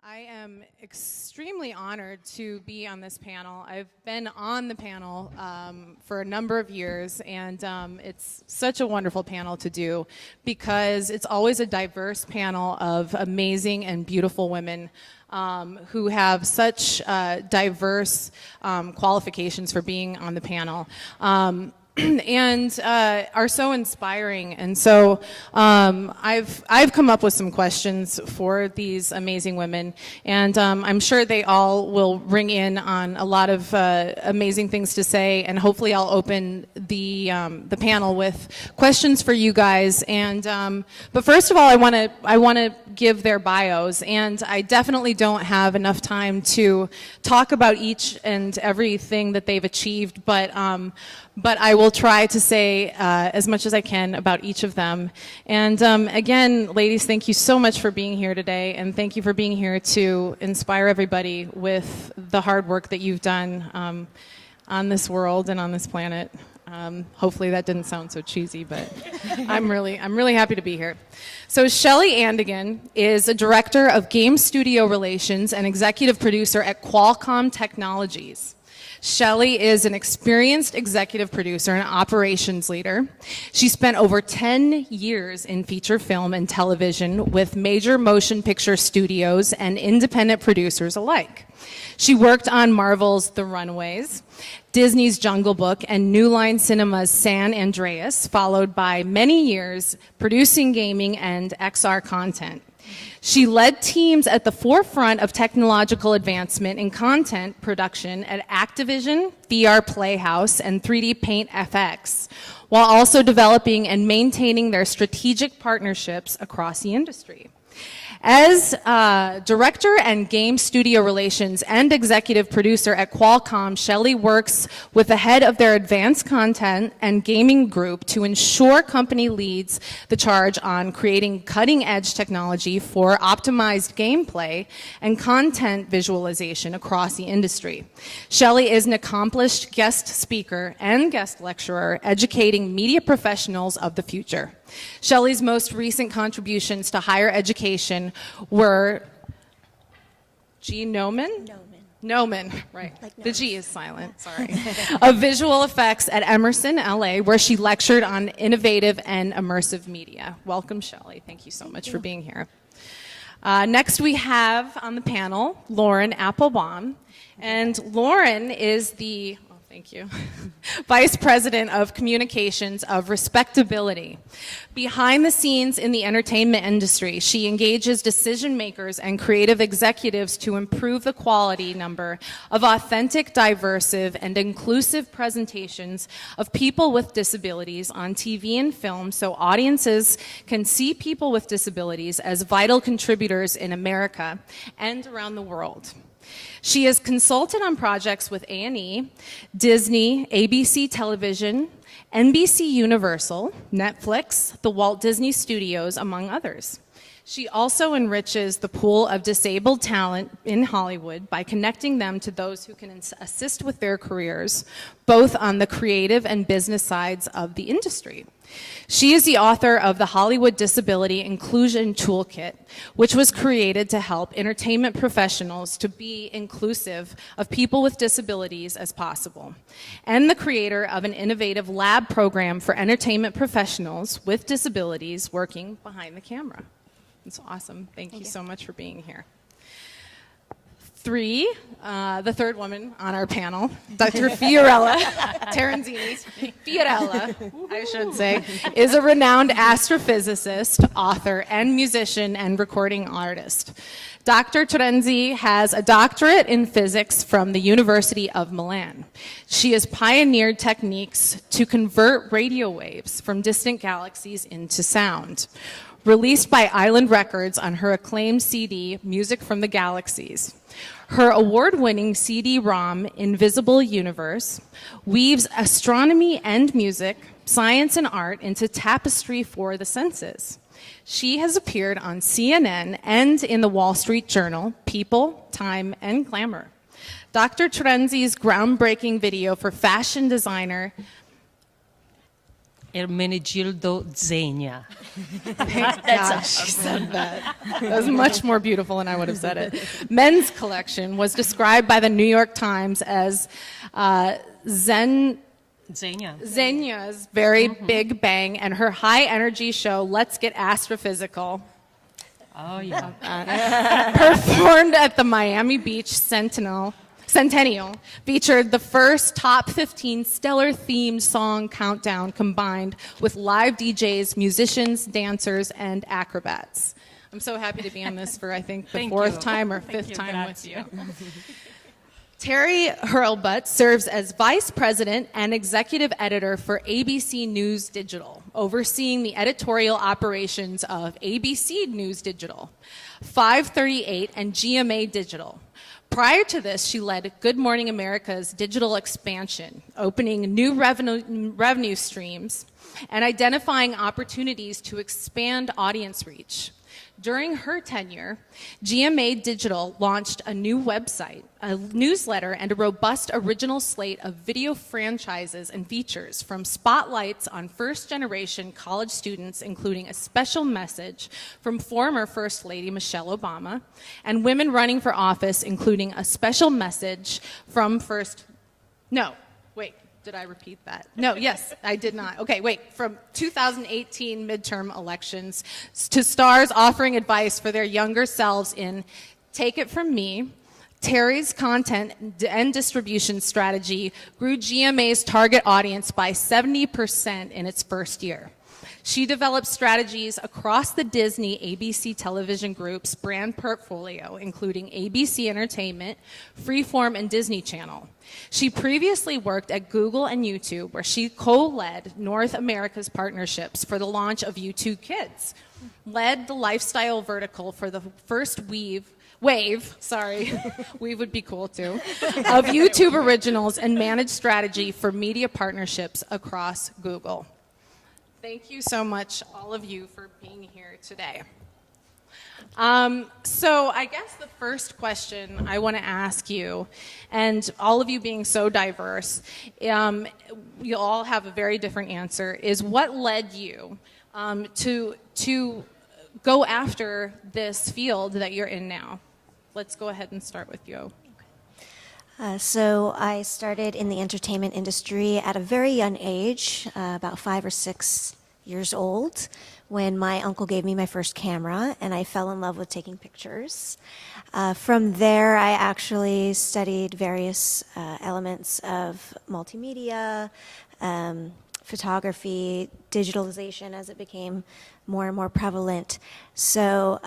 I am extremely honored to be on this panel. I've been on the panel for a number of years, and it's such a wonderful panel to do because it's always a diverse panel of amazing and beautiful women who have such diverse qualifications for being on the panel. And are so inspiring. And so I've come up with some questions for these amazing women, and I'm sure they all will ring in on a lot of amazing things to say. And hopefully, I'll open the panel with questions for you guys. And but first of all, I want to give their bios, and I definitely don't have enough time to talk about each and everything that they've achieved, but I will try to say as much as I can about each of them. And again, ladies, thank you so much for being here today, and thank you for being here to inspire everybody with the hard work that you've done on this world and on this planet. Hopefully that didn't sound so cheesy, but I'm really happy to be here. So Shelly Andigan is a director of game studio relations and executive producer at Qualcomm Technologies. Shelly is an experienced executive producer and operations leader. She spent over 10 years in feature film and television with major motion picture studios and independent producers alike. She worked on Marvel's The Runaways, Disney's Jungle Book, and New Line Cinema's San Andreas, followed by many years producing gaming and XR content. She led teams at the forefront of technological advancement in content production at Activision, VR Playhouse, and 3D Paint FX, while also developing and maintaining their strategic partnerships across the industry. As director and game studio relations and executive producer at Qualcomm, Shelly works with the head of their advanced content and gaming group to ensure company leads the charge on creating cutting-edge technology for optimized gameplay and content visualization across the industry. Shelly is an accomplished guest speaker and guest lecturer, educating media professionals of the future. Shelly's most recent contributions to higher education were Gnomon, right. Like the G is silent, sorry. Of visual effects at Emerson, LA, where she lectured on innovative and immersive media. Welcome, Shelly. Thank you so much for being here. Next we have on the panel Lauren Applebaum. And Lauren is the Thank you. Vice President of Communications of Respectability. Behind the scenes in the entertainment industry, she engages decision makers and creative executives to improve the quality number of authentic, diverse, and inclusive presentations of people with disabilities on TV and film so audiences can see people with disabilities as vital contributors in America and around the world. She has consulted on projects with A&E, Disney, ABC Television, NBC Universal, Netflix, the Walt Disney Studios, among others. She also enriches the pool of disabled talent in Hollywood by connecting them to those who can assist with their careers, both on the creative and business sides of the industry. She is the author of the Hollywood Disability Inclusion Toolkit, which was created to help entertainment professionals to be inclusive of people with disabilities as possible, and the creator of an innovative lab program for entertainment professionals with disabilities working behind the camera. It's awesome. Thank you so much for being here. The third woman on our panel, Dr. Fiorella Terenzini, I should say, is a renowned astrophysicist, author, and musician and recording artist. Dr. Terenzi has a doctorate in physics from the University of Milan. She has pioneered techniques to convert radio waves from distant galaxies into sound. Released by Island Records on her acclaimed CD, Music from the Galaxies. Her award-winning CD-ROM, Invisible Universe, weaves astronomy and music, science and art into tapestry for the senses. She has appeared on CNN and in the Wall Street Journal, People, Time, and Glamour. Dr. Terenzi's groundbreaking video for fashion designer Ermenegildo Zegna. Thank God she said that. That was much more beautiful than I would have said it. Men's collection was described by the New York Times as Zegna. Xenia's very big bang and her high energy show, Let's Get Astrophysical, Oh, yeah. performed at the Miami Beach Centennial, featured the first top 15 stellar themed song countdown combined with live DJs, musicians, dancers, and acrobats. I'm so happy to be on this for, I think, the Thank fourth you. time or Thank fifth you, time with grazie. you. Terry Hurlbut serves as Vice President and Executive Editor for ABC News Digital, overseeing the editorial operations of ABC News Digital, 538, and GMA Digital. Prior to this, she led Good Morning America's digital expansion, opening new revenue streams and identifying opportunities to expand audience reach. During her tenure, GMA Digital launched a new website, a newsletter, and a robust original slate of video franchises and features, from spotlights on first-generation college students, including a special message from former First Lady Michelle Obama, and women running for office, including a special message from Did I repeat that? No, yes, I did not. Okay, wait. From 2018 midterm elections to stars offering advice for their younger selves in Take It From Me, Terry's content and distribution strategy grew GMA's target audience by 70% in its first year. She developed strategies across the Disney ABC television group's brand portfolio, including ABC Entertainment, Freeform, and Disney Channel. She previously worked at Google and YouTube, where she co-led North America's partnerships for the launch of YouTube Kids, led the lifestyle vertical for the first wave, Weave would be cool too, of YouTube originals, and managed strategy for media partnerships across Google. Thank you so much, all of you, for being here today. So I guess the first question I want to ask you, and all of you being so diverse, you all have a very different answer, is what led you to go after this field that you're in now? Let's go ahead and start with you. So I started in the entertainment industry at a very young age, about 5 or 6 years old, when my uncle gave me my first camera, and I fell in love with taking pictures. From there, I actually studied various elements of multimedia, photography, digitalization as it became more and more prevalent. So,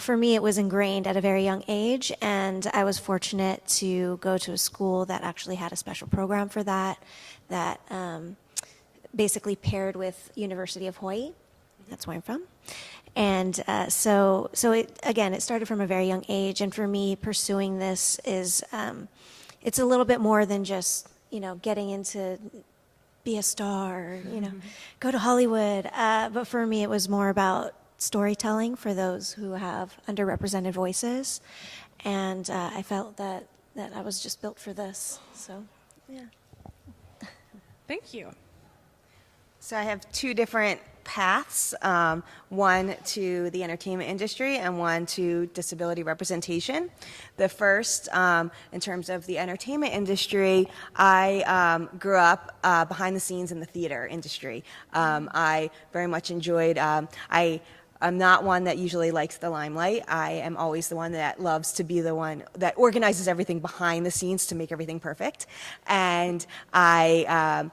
for me, it was ingrained at a very young age, and I was fortunate to go to a school that actually had a special program for that basically paired with University of Hawaii. That's where I'm from. And so it started from a very young age, and for me, pursuing this is, it's a little bit more than just, getting into be a star, go to Hollywood. But for me, it was more about storytelling for those who have underrepresented voices. And I felt that I was just built for this. So, yeah. Thank you. So I have two different paths, one to the entertainment industry and one to disability representation. The first, in terms of the entertainment industry, I grew up behind the scenes in the theater industry. I very much enjoyed, I'm not one that usually likes the limelight. I am always the one that loves to be the one that organizes everything behind the scenes to make everything perfect. And I,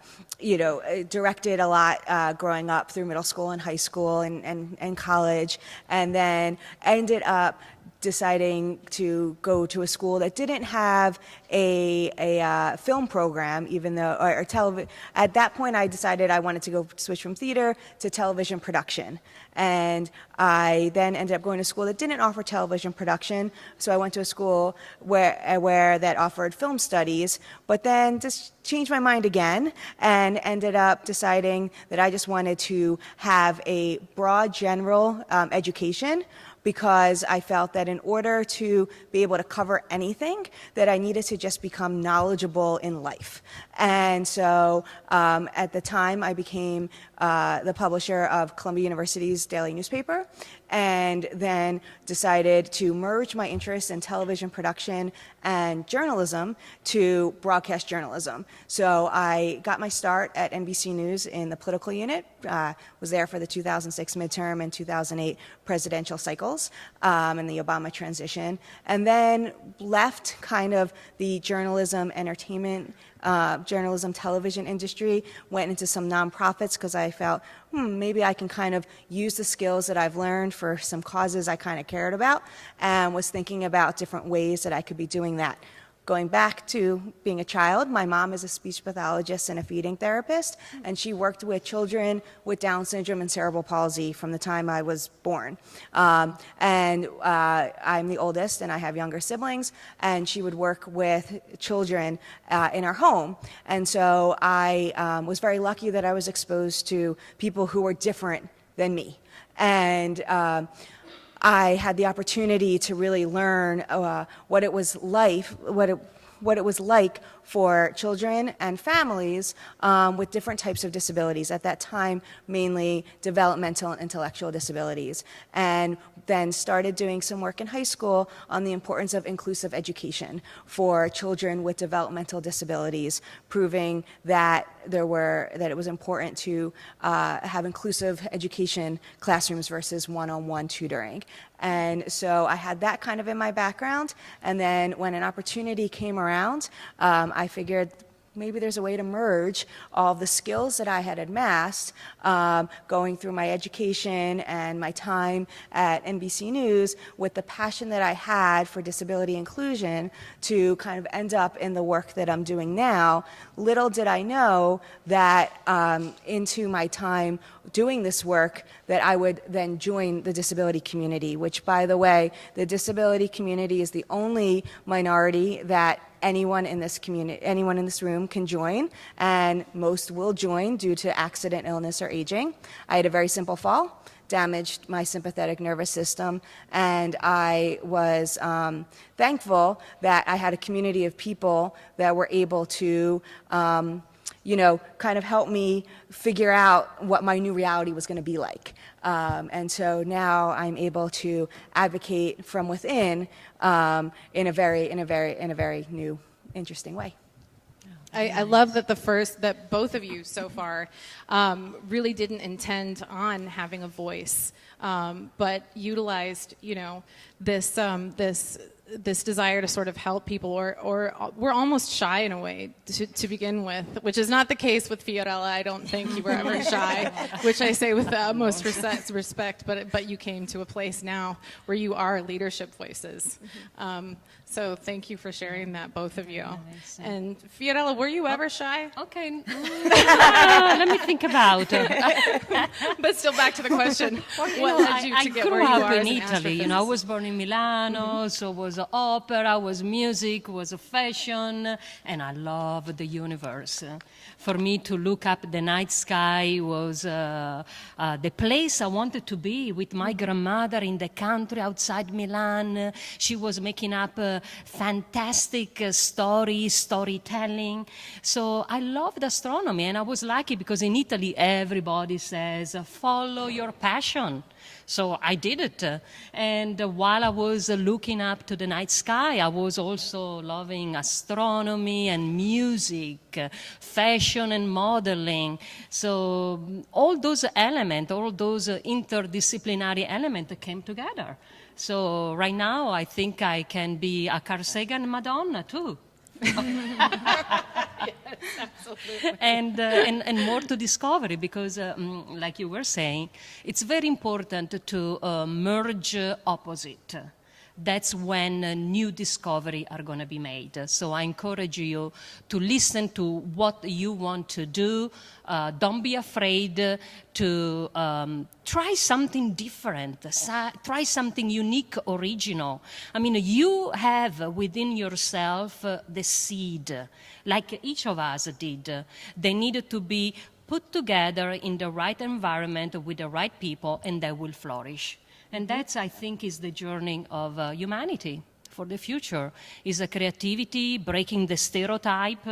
directed a lot growing up through middle school and high school and college, and then ended up deciding to go to a school that didn't have a film program, even though, or television. At that point, I decided I wanted to go switch from theater to television production. And I then ended up going to school that didn't offer television production, so I went to a school where that offered film studies, but then just changed my mind again and ended up deciding that I just wanted to have a broad general education, because I felt that in order to be able to cover anything, that I needed to just become knowledgeable in life. And so at the time, I became the publisher of Columbia University's daily newspaper, and then decided to merge my interest in television production and journalism to broadcast journalism. So I got my start at NBC News in the political unit, was there for the 2006 midterm and 2008 presidential cycles and the Obama transition, and then left kind of the journalism, entertainment, journalism, television industry, went into some nonprofits because I felt, maybe I can kind of use the skills that I've learned for some causes I kind of cared about, and was thinking about different ways that I could be doing that. Going back to being a child, my mom is a speech pathologist and a feeding therapist, and she worked with children with Down syndrome and cerebral palsy from the time I was born. I'm the oldest, and I have younger siblings, and she would work with children in our home. And so I was very lucky that I was exposed to people who were different than me. And I had the opportunity to really learn what it was like for children and families with different types of disabilities. At that time, mainly developmental and intellectual disabilities. And then started doing some work in high school on the importance of inclusive education for children with developmental disabilities, proving that it was important to have inclusive education classrooms versus one-on-one tutoring. And so I had that kind of in my background, and then when an opportunity came around, I figured maybe there's a way to merge all of the skills that I had amassed going through my education and my time at NBC News with the passion that I had for disability inclusion to kind of end up in the work that I'm doing now. Little did I know that into my time doing this work that I would then join the disability community, which, by the way, the disability community is the only minority that anyone in this room can join, and most will join due to accident, illness, or aging. I had a very simple fall, damaged my sympathetic nervous system, and I was thankful that I had a community of people that were able to kind of help me figure out what my new reality was going to be like. And so now I'm able to advocate from within in a very new, interesting way. I love that both of you so far really didn't intend on having a voice, but utilized, this desire to sort of help people, or we're almost shy in a way to begin with, which is not the case with Fiorella. I don't think you were ever shy, which I say with the utmost respect, but you came to a place now where you are leadership voices. So thank you for sharing that, both of you. And Fiorella, were you ever shy? Okay. Let me think about it. But still back to the question, what led you to get where you are I grew up as in an Italy. astrophysicist? I was born in Milano, so was opera, was music, was fashion, and I loved the universe. For me to look up the night sky was the place I wanted to be, with my grandmother in the country outside Milan. She was making up fantastic storytelling. So I loved astronomy, and I was lucky because in Italy everybody says, follow your passion. So I did it. And while I was looking up to the night sky, I was also loving astronomy and music, fashion and modeling. So all those elements, all those interdisciplinary elements came together. So right now I think I can be a Carl Sagan Madonna too. Yes, absolutely. And more to discovery, because like you were saying, it's very important to merge opposite. That's when new discovery are going to be made. So I encourage you to listen to what you want to do. Don't be afraid to try something different, try something unique, original. I mean, you have within yourself the seed, like each of us did. They needed to be put together in the right environment with the right people, and they will flourish. And that's, I think, is the journey of humanity. for the future is a creativity, breaking the stereotype,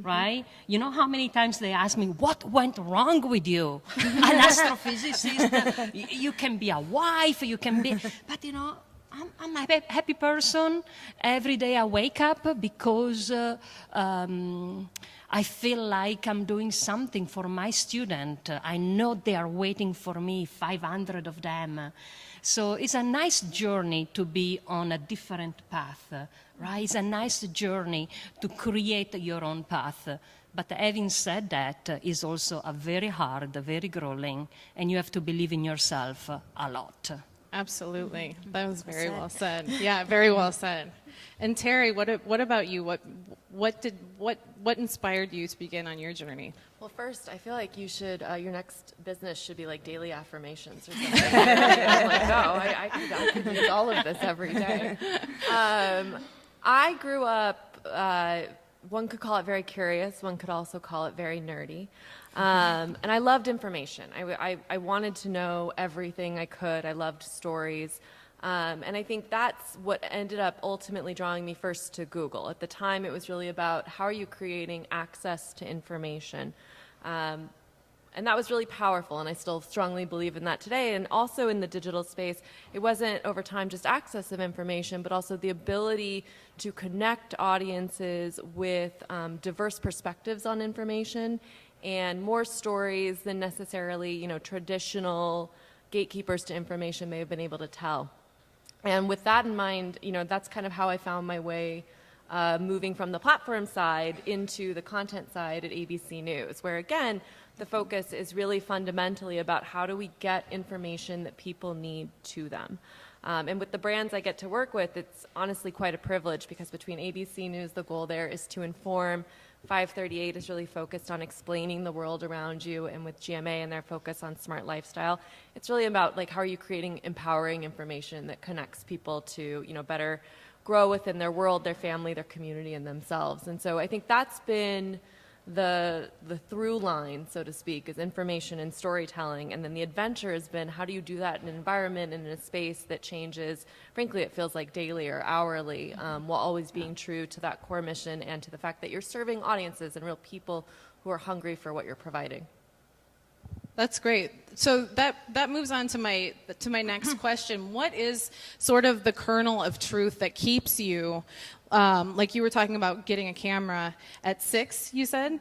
right? You know how many times they ask me, what went wrong with you? An astrophysicist, you can be a wife, you can be, but you know, I'm a happy person. Every day I wake up because I feel like I'm doing something for my student. I know they are waiting for me, 500 of them. So it's a nice journey to be on a different path, right? It's a nice journey to create your own path. But having said that, is also a very hard, very grueling, and you have to believe in yourself a lot. Absolutely. That was very well said. Yeah, very well said. And Terry, what about you? What inspired you to begin on your journey? Well, first, I feel like you should, your next business should be like daily affirmations or something. I'm like, oh, I could use all of this every day. I grew up, one could call it very curious, one could also call it very nerdy. And I loved information. I wanted to know everything I could. I loved stories. And I think that's what ended up ultimately drawing me first to Google. At the time, it was really about how are you creating access to information. And that was really powerful, and I still strongly believe in that today. And also in the digital space, it wasn't over time just access of information, but also the ability to connect audiences with diverse perspectives on information and more stories than necessarily, you know, traditional gatekeepers to information may have been able to tell. And with that in mind, you know, that's kind of how I found my way moving from the platform side into the content side at ABC News, where again, the focus is really fundamentally about how do we get information that people need to them. And with the brands I get to work with, it's honestly quite a privilege because between ABC News, the goal there is to inform. 538 is really focused on explaining the world around you, and with GMA and their focus on smart lifestyle, it's really about like how are you creating empowering information that connects people to, you know, better grow within their world, their family, their community, and themselves. And so I think that's been the through line, so to speak, is information and storytelling. And then the adventure has been how do you do that in an environment and in a space that changes, frankly, it feels like daily or hourly, while always being true to that core mission and to the fact that you're serving audiences and real people who are hungry for what you're providing. That's great. So that moves on to my next question. What is sort of the kernel of truth that keeps you, like you were talking about getting a camera at 6, you said?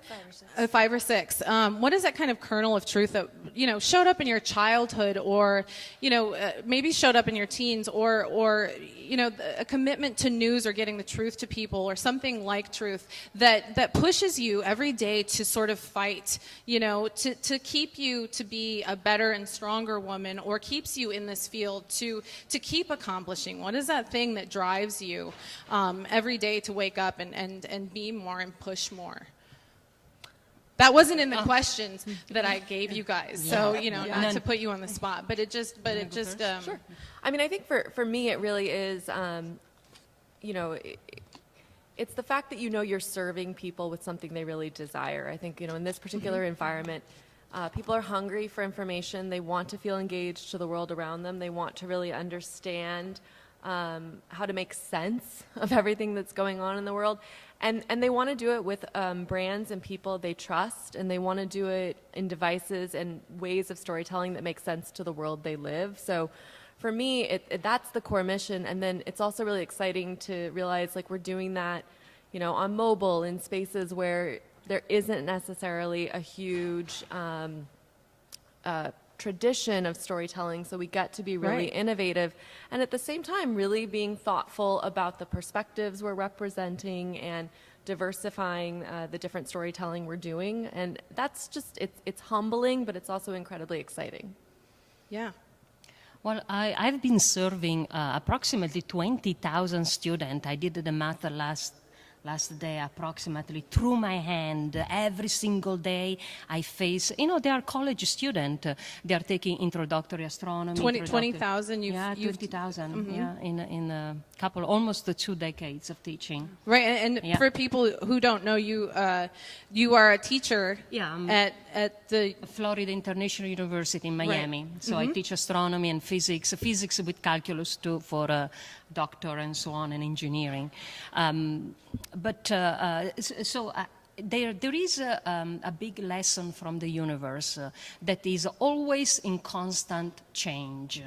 5 or 6. What is that kind of kernel of truth that, you know, showed up in your childhood or, you know, maybe showed up in your teens or you know, a commitment to news or getting the truth to people or something like truth that pushes you every day to sort of fight, you know, to keep you to be a better and stronger woman or keeps you in this field to keep accomplishing? What is that thing that drives you every day to wake up and be more and push more? That wasn't in the questions that I gave you guys, so you know, not to put you on the spot, but it just. Sure. I mean, I think for me, it really is, you know, it's the fact that you know you're serving people with something they really desire. I think, you know, in this particular environment, people are hungry for information. They want to feel engaged to the world around them. They want to really understand how to make sense of everything that's going on in the world. And they want to do it with brands and people they trust, and they want to do it in devices and ways of storytelling that make sense to the world they live. So for me, that's the core mission. And then it's also really exciting to realize like we're doing that, you know, on mobile in spaces where there isn't necessarily a huge tradition of storytelling, so we get to be really innovative and at the same time really being thoughtful about the perspectives we're representing and diversifying the different storytelling we're doing. And that's just, it's humbling, but it's also incredibly exciting. Yeah. Well, I've been serving approximately 20,000 students. I did the math last day approximately through my hand. Every single day I face, you know, they are college students. They are taking introductory astronomy. 20,000 Yeah, 20,000, yeah, in a couple, almost 2 decades of teaching. Right, and for people who don't know you, you are a teacher Yeah, at at the Florida International University in Miami. So I teach astronomy and physics with calculus too for a doctor and so on, and engineering. There is a big lesson from the universe that is always in constant change.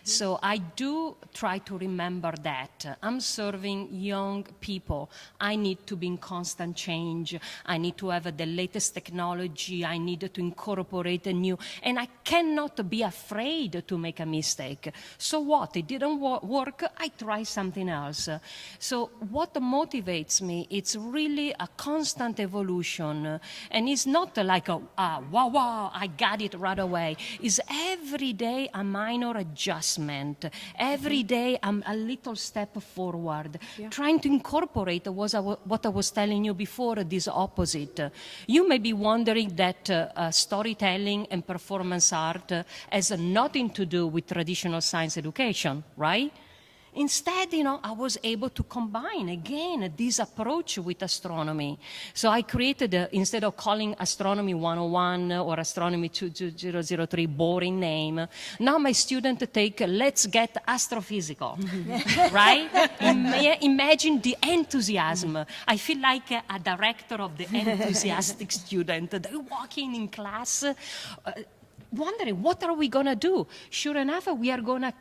So I do try to remember that. I'm serving young people. I need to be in constant change. I need to have the latest technology. I need to incorporate a new, and I cannot be afraid to make a mistake. So what? It didn't work. I try something else. So what motivates me, it's really a constant evolution. And it's not like wow, I got it right away. It's every day a minor adjustment. Every day I'm a little step forward, trying to incorporate what I was telling you before, this opposite. You may be wondering that storytelling and performance art has nothing to do with traditional science education, right? Instead, I was able to combine, again, this approach with astronomy. So I created, instead of calling Astronomy 101 or Astronomy 2003 boring name, now my students take Let's Get Astrophysical, right? Imagine the enthusiasm. I feel like a director of the enthusiastic student. They're walking in class, wondering, what are we going to do? Sure enough, we are going to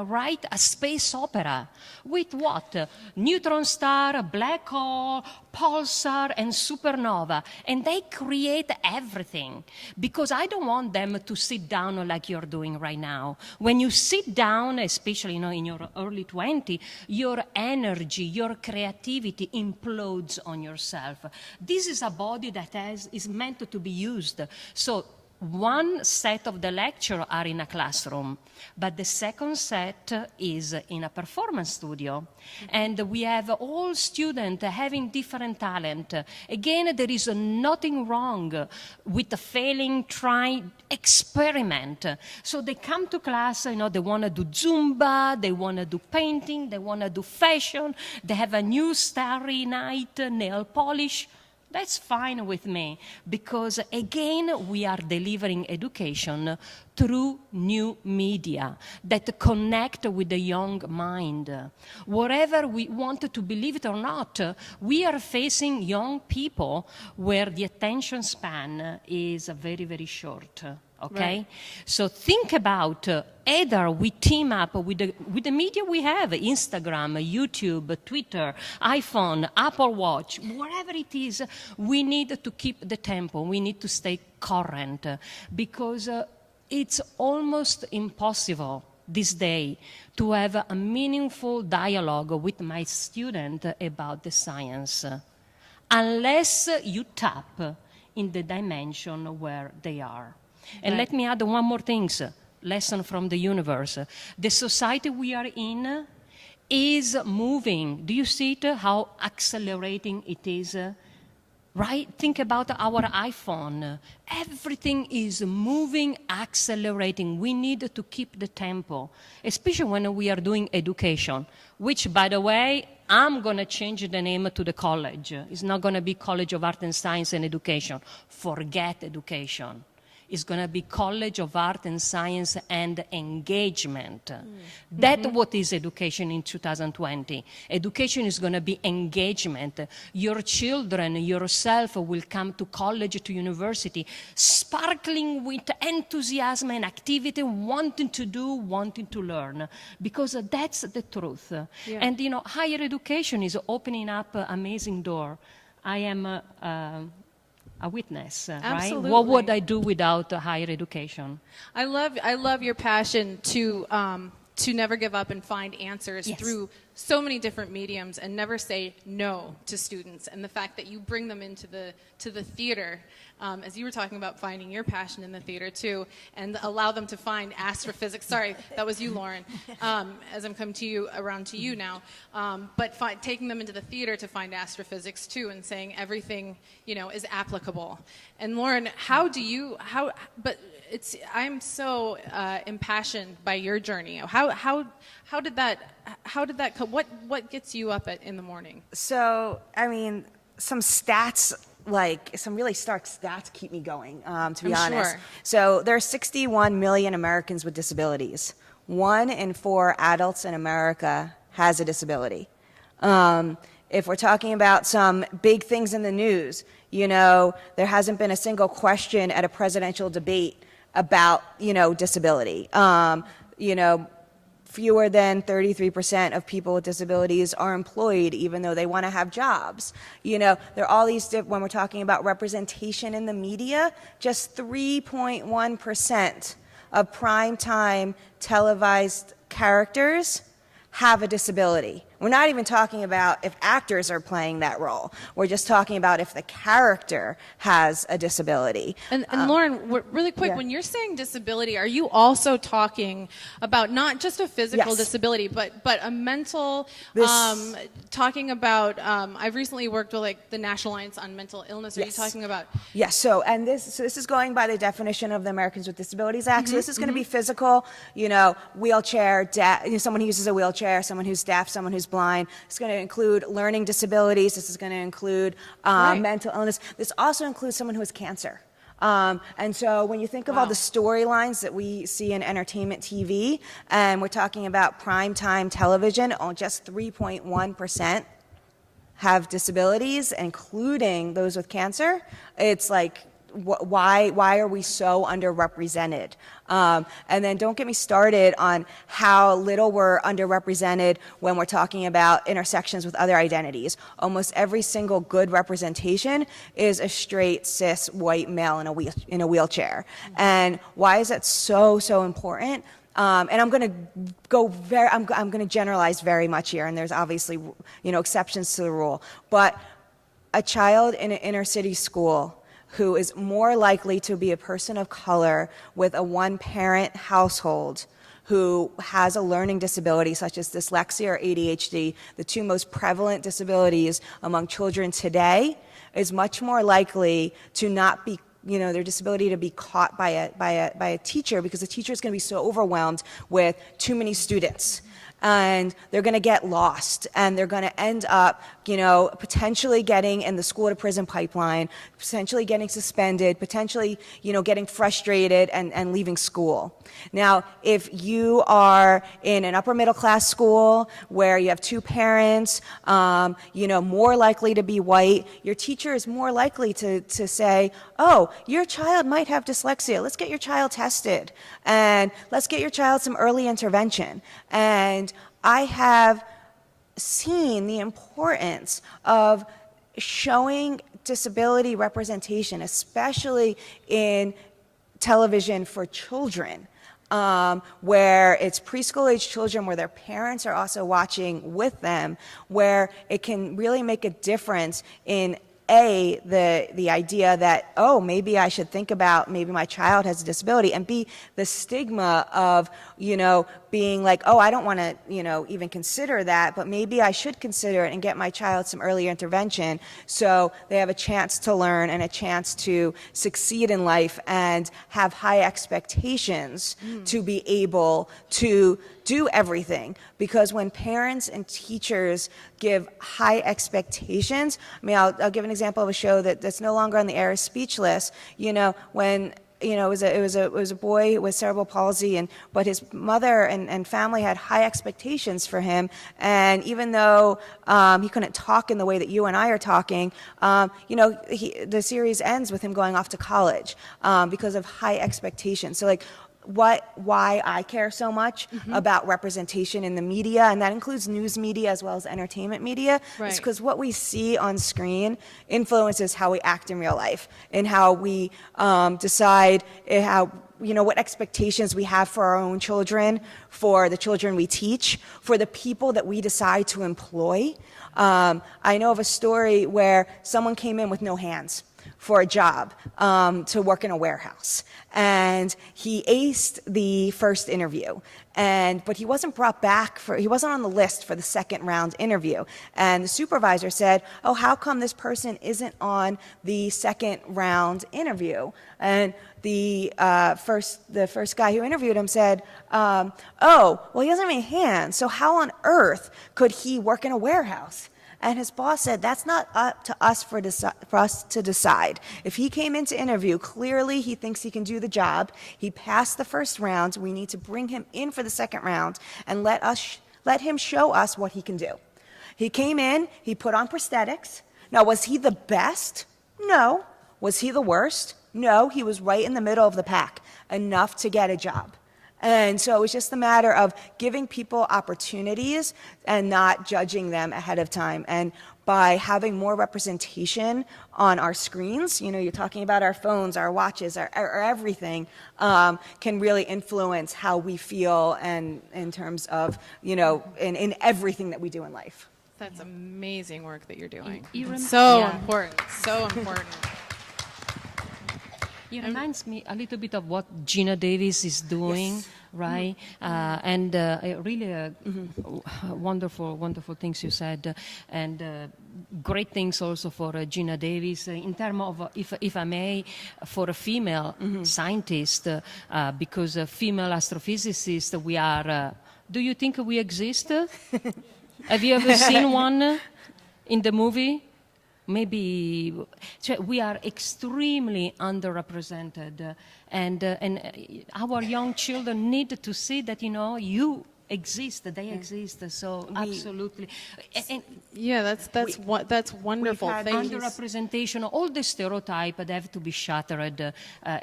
write a space opera. With what? Neutron star, black hole, pulsar, and supernova. And they create everything. Because I don't want them to sit down like you're doing right now. When you sit down, especially in your early 20s, your energy, your creativity implodes on yourself. This is a body that is meant to be used. So one set of the lecture are in a classroom, but the second set is in a performance studio. And we have all students having different talent. Again, there is nothing wrong with failing, try, experiment. So they come to class, they want to do Zumba, they want to do painting, they want to do fashion, they have a new Starry Night nail polish. That's fine with me, because again, we are delivering education through new media that connect with the young mind. Whatever we want to believe it or not, we are facing young people where the attention span is very, very short. Okay, right. So think about either we team up with the media we have, Instagram, YouTube, Twitter, iPhone, Apple Watch, whatever it is. We need to keep the tempo. We need to stay current, because it's almost impossible this day to have a meaningful dialogue with my student about the science unless you tap in the dimension where they are. And let me add one more thing, lesson from the universe. The society we are in is moving. Do you see it, how accelerating it is? Right? Think about our iPhone. Everything is moving, accelerating. We need to keep the tempo, especially when we are doing education, which, by the way, I'm going to change the name to the college. It's not going to be College of Art and Science and Education. Forget education. It's going to be College of Art and Science and Engagement. That's what is education in 2020. Education is going to be engagement. Your children, yourself, will come to college, to university, sparkling with enthusiasm and activity, wanting to do, wanting to learn, because that's the truth. Yeah. And, higher education is opening up an amazing door. I am a witness, right? What would I do without higher education? I love your passion to never give up and find answers through so many different mediums, and never say no to students. And the fact that you bring them into the theater, as you were talking about finding your passion in the theater too, and allow them to find astrophysics. Sorry, that was you, Lauren. As I'm coming around to you now, but taking them into the theater to find astrophysics too, and saying everything is applicable. And Lauren, I'm so impassioned by your journey. How did that come? What gets you up in the morning? So, some stats like some really stark stats keep me going, to be I'm honest. sure. So there are 61 million Americans with disabilities. 1 in 4 adults in America has a disability. If we're talking about some big things in the news, you know, there hasn't been a single question at a presidential debate about, you know, disability. You know, fewer than 33% of people with disabilities are employed even though they want to have jobs. You know, there are all these, when we're talking about representation in the media, just 3.1% of primetime televised characters have a disability. We're not even talking about if actors are playing that role. We're just talking about if the character has a disability. And Lauren, really quick, yeah. when you're saying disability, are you also talking about not just a physical Yes. disability, but a mental? This- Talking about, I've recently worked with like the National Alliance on Mental Illness. Are Yes. you talking about? Yes. So this is going by the definition of the Americans with Disabilities Act. So this is going to be physical. You know, wheelchair, someone who uses a wheelchair, someone who's deaf, someone who's blind. It's going to include learning disabilities. This is going to include Right. mental illness. This also includes someone who has cancer. And so when you think of all Wow. the storylines that we see in entertainment TV, and we're talking about primetime television, just 3.1% have disabilities, including those with cancer. It's like, why are we so underrepresented? And then don't get me started on how little we're underrepresented when we're talking about intersections with other identities. Almost every single good representation is a straight, cis, white male in a wheelchair. And why is that so important? And I'm going to I'm going to generalize very much here, and there's obviously, you know, exceptions to the rule. But a child in an inner city school who is more likely to be a person of color with a one-parent household who has a learning disability such as dyslexia or ADHD, the two most prevalent disabilities among children today, is much more likely to not be, you know, their disability to be caught by a teacher, because the teacher is going to be so overwhelmed with too many students. And they're going to get lost, and they're going to end up, you know, potentially getting in the school to prison pipeline, potentially getting suspended, potentially, you know, getting frustrated and leaving school. Now, if you are in an upper middle class school where you have two parents, you know, more likely to be white, your teacher is more likely to say, oh, your child might have dyslexia. Let's get your child tested, and let's get your child some early intervention. And I have seen the importance of showing disability representation, especially in television for children, where it's preschool age children, where their parents are also watching with them, where it can really make a difference in the idea that, oh, maybe I should think about maybe my child has a disability, and B, the stigma of, you know, being like, oh, I don't want to, you know, even consider that, but maybe I should consider it and get my child some early intervention so they have a chance to learn and a chance to succeed in life and have high expectations to be able to do everything. Because when parents and teachers give high expectations, I mean, I'll give an example of a show that's no longer on the air, Speechless. You know, when, you know, it was a boy with cerebral palsy, but his mother and family had high expectations for him, and even though he couldn't talk in the way that you and I are talking, you know, the series ends with him going off to college because of high expectations. So like, why I care so much about representation in the media, and that includes news media as well as entertainment media, Right. is because what we see on screen influences how we act in real life and how we decide how, you know, what expectations we have for our own children, for the children we teach, for the people that we decide to employ. I know of a story where someone came in with no hands for a job to work in a warehouse, and he aced the first interview, but he wasn't brought back he wasn't on the list for the second round interview, and the supervisor said, oh, how come this person isn't on the second round interview? And the first guy who interviewed him said, oh, well, he doesn't have any hands, so how on earth could he work in a warehouse? And his boss said, that's not up to us for us to decide. If he came in to interview, clearly he thinks he can do the job. He passed the first round. We need to bring him in for the second round and let him show us what he can do. He came in, he put on prosthetics. Now, was he the best? No. Was he the worst? No, he was right in the middle of the pack, enough to get a job. And so it was just a matter of giving people opportunities and not judging them ahead of time. And by having more representation on our screens, you're talking about our phones, our watches, our everything, can really influence how we feel and in terms of, in everything that we do in life. That's amazing work that you're doing. You So yeah. important. So important. It reminds me a little bit of what Gina Davis is doing, Yes. right? Really wonderful, wonderful things you said, and great things also for Gina Davis in terms of, if I may, for a female scientist, because a female astrophysicist, we are. Do you think we exist? Have you ever seen one in the movie? Maybe we are extremely underrepresented, and our young children need to see that you exist, they exist. So absolutely, and Yeah, that's wonderful. we've had Thank you. underrepresentation, all the stereotype that have to be shattered.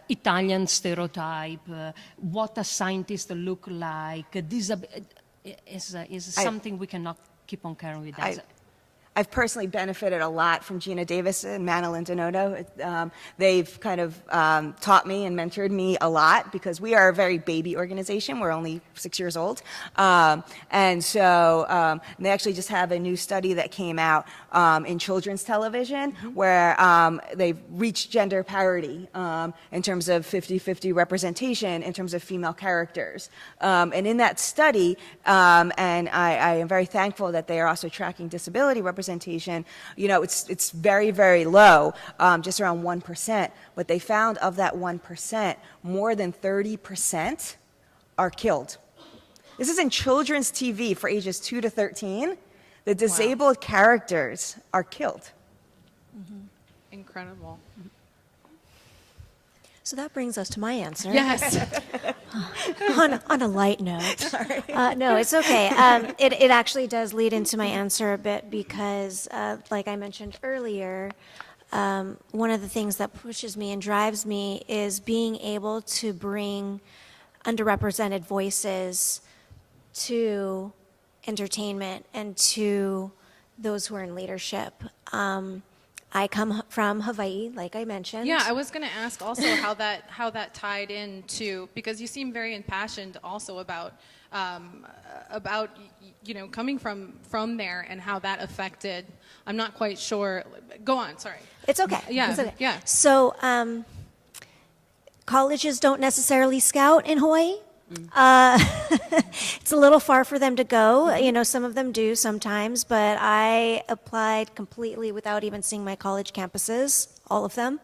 Italian stereotype, what a scientist look like. This is something we cannot keep on carrying with us. I've personally benefited a lot from Gina Davis and Manilyn Donato. They've kind of taught me and mentored me a lot because we are a very baby organization. We're only 6 years old. And so they actually just have a new study that came out in children's television where they've reached gender parity in terms of 50-50 representation in terms of female characters. And in that study, and I am very thankful that they are also tracking disability representation, it's very, very low, just around 1%. But they found of that 1%, more than 30% are killed. This is in children's TV for ages 2 to 13. The disabled characters are killed. Incredible. So that brings us to my answer. Yes. on a light note. No, it's okay. It actually does lead into my answer a bit because, like I mentioned earlier, one of the things that pushes me and drives me is being able to bring underrepresented voices to entertainment and to those who are in leadership. I come from Hawaii, like I mentioned. Yeah, I was going to ask also how that tied into, because you seem very impassioned also about coming from there and how that affected. I'm not quite sure. Go on. Sorry. It's okay. Yeah, It's okay. yeah. So colleges don't necessarily scout in Hawaii. It's a little far for them to go. Some of them do sometimes, but I applied completely without even seeing my college campuses, all of them.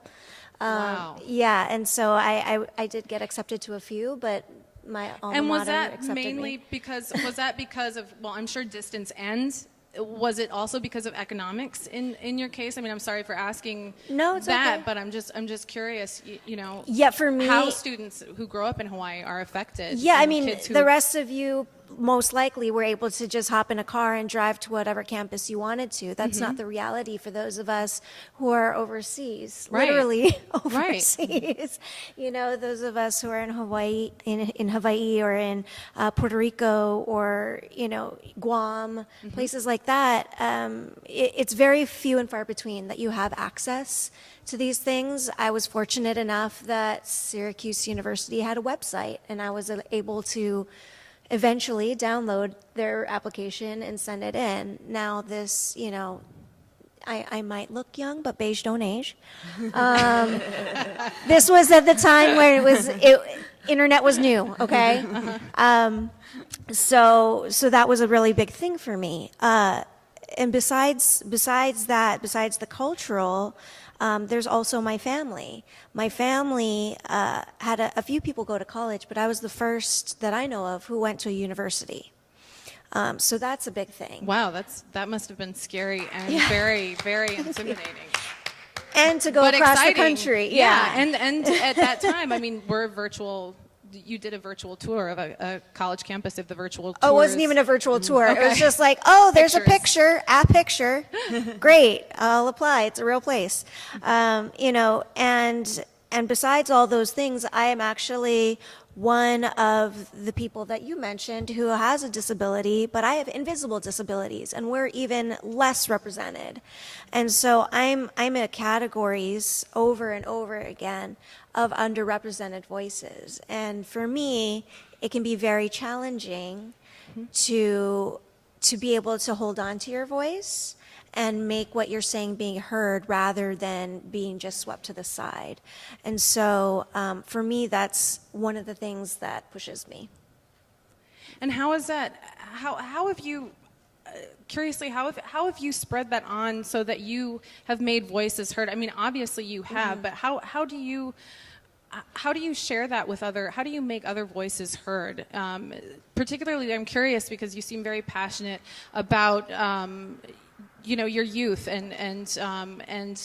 Wow. Yeah, and so I did get accepted to a few, but my alma And was mater that accepted mainly me. because of, well, I'm sure distance ends. Was it also because of economics in your case? I mean, I'm sorry for asking No, it's that, okay. but I'm just curious, Yeah, for me, how students who grow up in Hawaii are affected. yeah, I and mean, kids who, the rest of you most likely were able to just hop in a car and drive to whatever campus you wanted to. That's not the reality for those of us who are overseas, Right. literally Right. overseas. Those of us who are in Hawaii, in Hawaii or in Puerto Rico or Guam, places like that. It's very few and far between that you have access to these things. I was fortunate enough that Syracuse University had a website, and I was able to eventually download their application and send it in. Now this, I might look young, but beige don't age. This was at the time where internet was new, okay? So that was a really big thing for me. And besides the cultural, there's also my family. My family had a few people go to college, but I was the first that I know of who went to a university. So that's a big thing. Wow, that must have been scary and very, very intimidating. And to go But across exciting. the country. Yeah, and at that time, I mean, we're virtual. You did a virtual tour of a college campus of the virtual tours. Oh, it wasn't even a virtual tour. It was Okay. just like, oh, there's Pictures. a picture. Great, I'll apply. It's a real place. You know, and besides all those things, I am actually one of the people that you mentioned who has a disability, but I have invisible disabilities, and we're even less represented. And so I'm in categories over and over again of underrepresented voices. And for me, it can be very challenging to be able to hold on to your voice and make what you're saying being heard rather than being just swept to the side. And so for me, that's one of the things that pushes me. And how is that? How have you? Curiously, how have you spread that on so that you have made voices heard? I mean, obviously you have, but how do you share that with other? How do you make other voices heard? Particularly, I'm curious because you seem very passionate about. You know, your youth and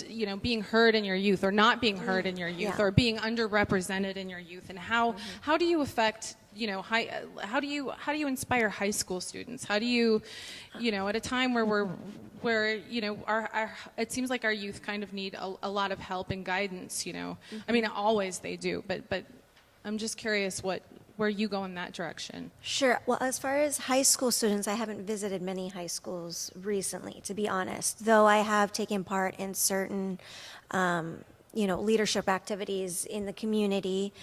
you know, being heard in your youth or not being heard in your youth Yeah. or being underrepresented in your youth, and how do you affect, you know, how do you inspire high school students? How do you, you know, at a time where you know, our it seems like our youth kind of need a lot of help and guidance, you know. I mean, always they do, but I'm just curious where you go in that direction. Sure. Well, as far as high school students, I haven't visited many high schools recently, to be honest, though I have taken part in certain, you know, leadership activities in the community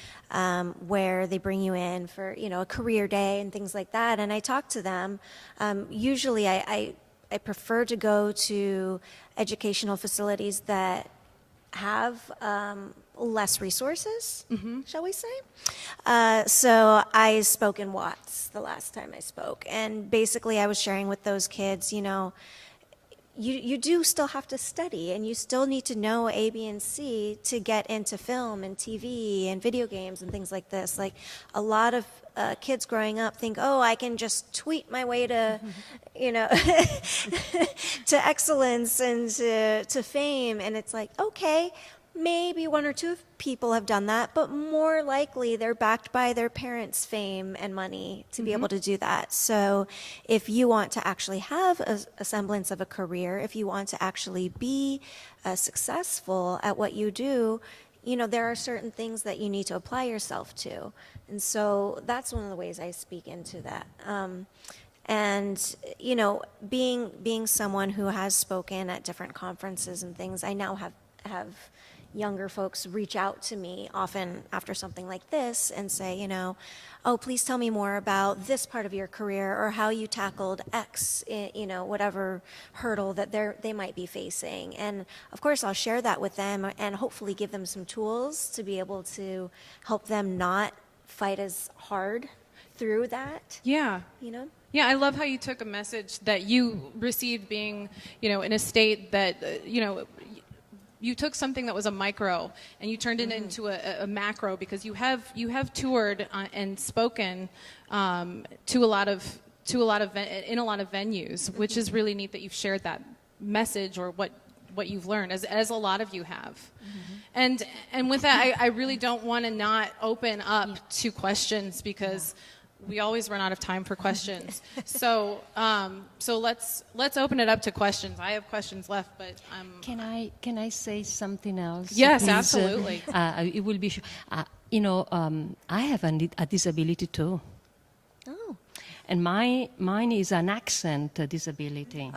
where they bring you in for, you know, a career day and things like that. And I talk to them. Usually I prefer to go to educational facilities that have less resources, shall we say. So I spoke in Watts the last time I spoke. And basically I was sharing with those kids, you know, you do still have to study and you still need to know A, B, and C to get into film and TV and video games and things like this. Like a lot of kids growing up think, oh, I can just tweet my way to, you know, to excellence and to fame. And it's like, okay, maybe one or two people have done that, but more likely they're backed by their parents' fame and money to be able to do that. So if you want to actually have a semblance of a career, if you want to actually be successful at what you do, you know, there are certain things that you need to apply yourself to. And so that's one of the ways I speak into that. And, you know, being someone who has spoken at different conferences and things, I now have younger folks reach out to me often after something like this and say, you know, oh, please tell me more about this part of your career or how you tackled X, you know, whatever hurdle that they might be facing. And of course, I'll share that with them and hopefully give them some tools to be able to help them not fight as hard through that, Yeah. you know? Yeah, I love how you took a message that you received being, you know, in a state that, you know, you took something that was a micro and you turned it into a macro because you have toured and spoken to a lot of in a lot of venues, which is really neat that you've shared that message or what you've learned as a lot of you have. And with that, I really don't want to not open up to questions because we always run out of time for questions. So let's open it up to questions. I have questions left, but Can I say something else? Yes, Please? absolutely. It will be. You know, I have a disability too. Oh, And mine is an accent disability.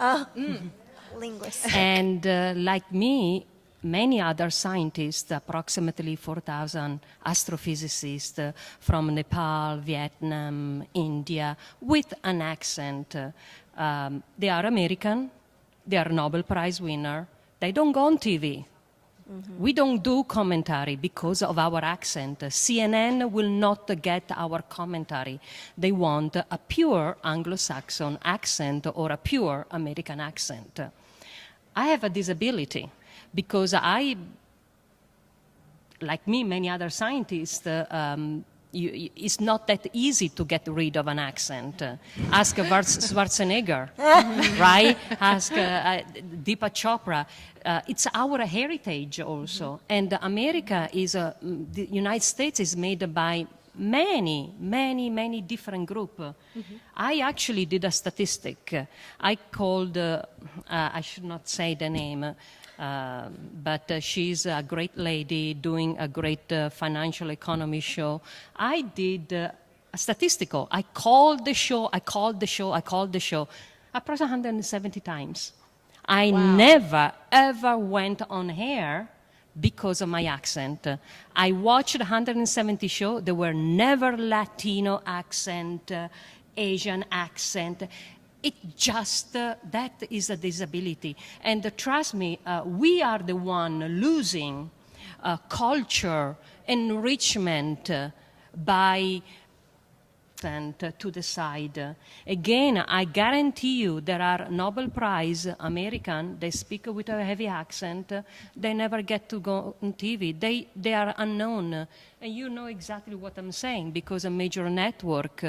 linguist. And like me, many other scientists, approximately 4,000 astrophysicists from Nepal, Vietnam, India, with an accent. They are American, they are Nobel Prize winner, they don't go on TV. We don't do commentary because of our accent. CNN will not get our commentary. They want a pure Anglo-Saxon accent or a pure American accent. I have a disability because I, like me, many other scientists, it's not that easy to get rid of an accent. Ask Schwarzenegger, right? Ask Deepak Chopra. It's our heritage also. And America is, the United States is made by many different groups. I actually did a statistic. I called, I should not say the name, but she's a great lady doing a great financial economy show. I did a statistical. I called the show. Approximately 170 times. I never, ever went on air because of my accent. I watched 170 shows. There were never Latino accent, Asian accent. It just, that is a disability. And trust me, we are the one losing culture, enrichment by to the side. Again, I guarantee you there are Nobel Prize American, they speak with a heavy accent, they never get to go on TV. They are unknown. And you know exactly what I'm saying, because a major network,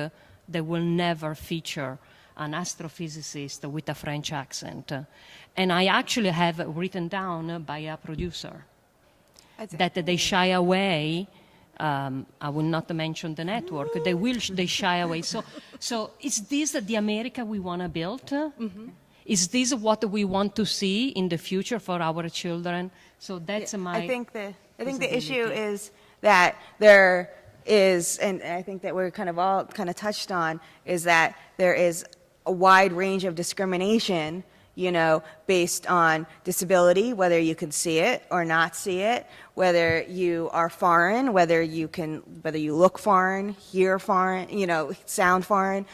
they will never feature an astrophysicist with a French accent. And I actually have written down by a producer that they shy away. I will not mention the network. They shy away. So is this the America we want to build? Is this what we want to see in the future for our children? So that's my. I think the issue is that there is, and I think that we're all touched on, is that there is a wide range of discrimination, based on disability, whether you can see it or not see it, whether you are foreign, whether you look foreign, hear foreign, sound foreign,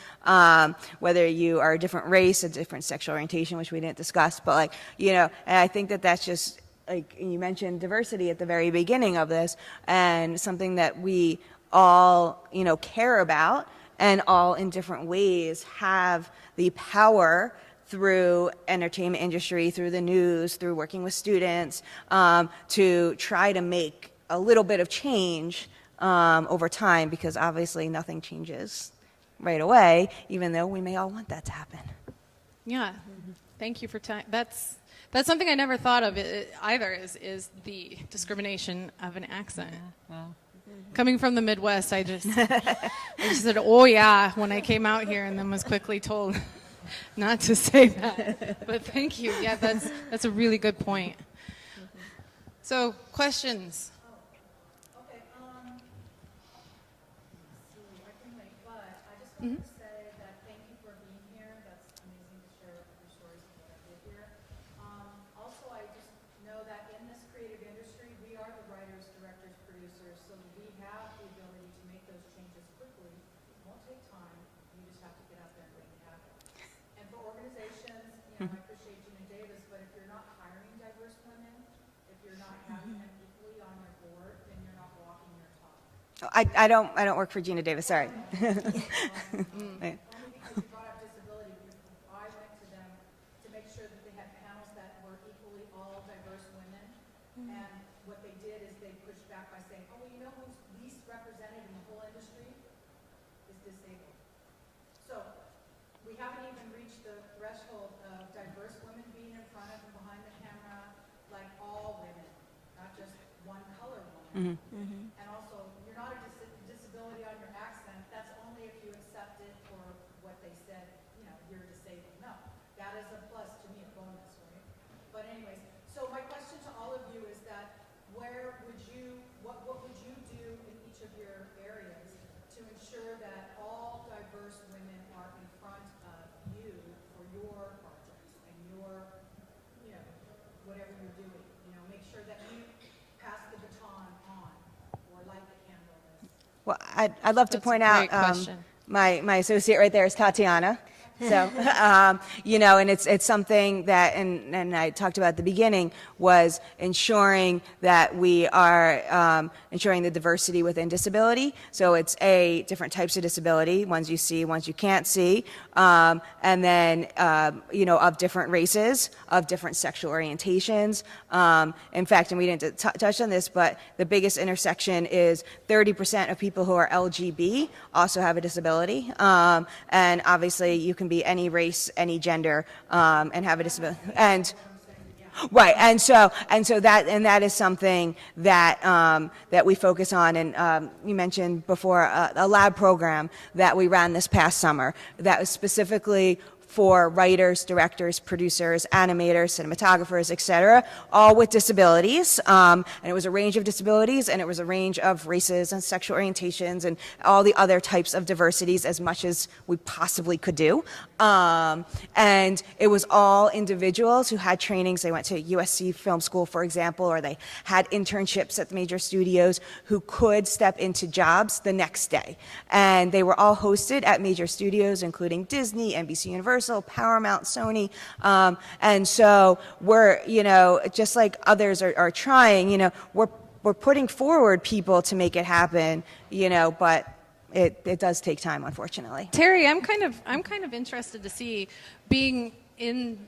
whether you are a different race, a different sexual orientation, which we didn't discuss, but and I think that that's just, like you mentioned diversity at the very beginning of this, and something that we all, care about, and all in different ways have the power through entertainment industry, through the news, through working with students, to try to make a little bit of change over time, because obviously nothing changes right away, even though we may all want that to happen. Yeah, thank you for that's something I never thought of either, is the discrimination of an accent. Coming from the Midwest, I just said, oh yeah, when I came out here, and then was quickly told not to say that. But thank you. Yeah, that's a really good point. So, questions? Okay, I can wait, but I just wanted to say that thank you for being here. That's amazing to share your stories of what I did here. Also, I just know that in this creative industry, we are the writers, directors, producers, so we have the ability to make those changes quickly. It won't take time. You just have to get out there and make it happen. And for organizations, I appreciate Gina Davis, but if you're not hiring diverse women, if you're not having them equally on your board, then you're not walking your talk. I don't work for Gina Davis, sorry. Only because you brought up disability, because I went to them to make sure that they had panels that were equally all diverse women. And what they did is they pushed back by saying, oh, well, you know who's least represented in the whole industry? Is disabled. So we haven't even reached the threshold of diverse women being in front of and behind the camera, like all women, not just one color woman. And also, you're not a disability on your accent. That's only if you accept it for what they said, you're disabled. No, that is a plus to me, a bonus, right? But anyways, so my question to all of you is that what would you do in each of your areas to ensure that all diverse women are in front of you for your projects and your, whatever you're doing? Make sure that you pass the baton on or light the candle. Well, I'd love to That's a point great out question. my associate right there is Tatiana, So, and it's something that, and I talked about at the beginning, was ensuring that we are ensuring the diversity within disability. So it's different types of disability, ones you see, ones you can't see, and then, of different races, of different sexual orientations. In fact, and we didn't touch on this, but the biggest intersection is 30% of people who are LGB also have a disability. And obviously you can be any race, any gender, and have a disability. And right, and so that is something that that we focus on. And you mentioned before a lab program that we ran this past summer that was specifically for writers, directors, producers, animators, cinematographers, et cetera, all with disabilities. And it was a range of disabilities, and it was a range of races and sexual orientations and all the other types of diversities as much as we possibly could do. And it was all individuals who had trainings. They went to USC Film School, for example, or they had internships at the major studios who could step into jobs the next day. And they were all hosted at major studios, including Disney, NBC Universal, Paramount, Sony. And so we're, just like others are trying, we're putting forward people to make it happen, but it does take time, unfortunately. Terry, I'm kind of interested to see, being in